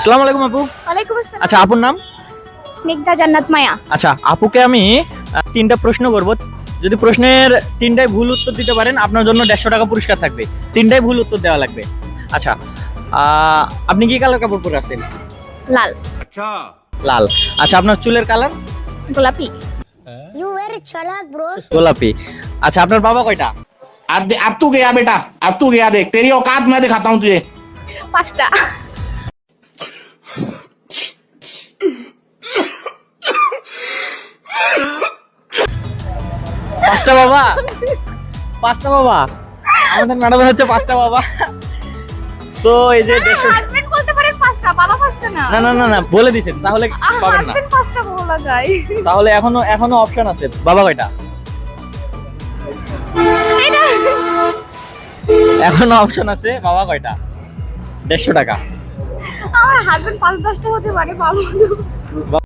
আসসালামু আলাইকুম আপু। ওয়ালাইকুম আসসালাম। আচ্ছা, আপুর নাম? স্নিগ্ধা জান্নাত মায়া। আচ্ছা, আপুকে আমি তিনটা প্রশ্ন করব। যদি প্রশ্নের তিনটাই ভুল উত্তর দিতে পারেন আপনার জন্য 150 টাকা পুরস্কার থাকবে। তিনটাই ভুল উত্তর দেওয়া লাগবে। আচ্ছা, আপনি কি কালার কাপড় পরে আছেন? লাল। লাল। আচ্ছা, আপনার চুলের কালার? গোলাপি। গোলাপি। আচ্ছা, আপনার বাবা কয়টা? अब तू गया बेटा, अब तू गया। देख तेरी औकात मैं दिखाता हूँ तुझे। পাঁচটা। পাঁচটা বাবা? পাঁচটা বাবা? আমাদের ম্যাডাম হচ্ছে পাঁচটা বাবা। সো এই যে 150। হাজবেন্ড বলতে পারেন পাঁচটা, বাবা পাঁচটা না। না না না না, বলে দিছেন তাহলে পাবেন না। হাজবেন্ড পাঁচটা বলা যায়। তাহলে এখনো অপশন আছে। বাবা কয়টা? এখনো অপশন আছে। বাবা কয়টা? 150 টাকা। আমার হাজবেন্ড 5-10টা হতে পারে, বাবা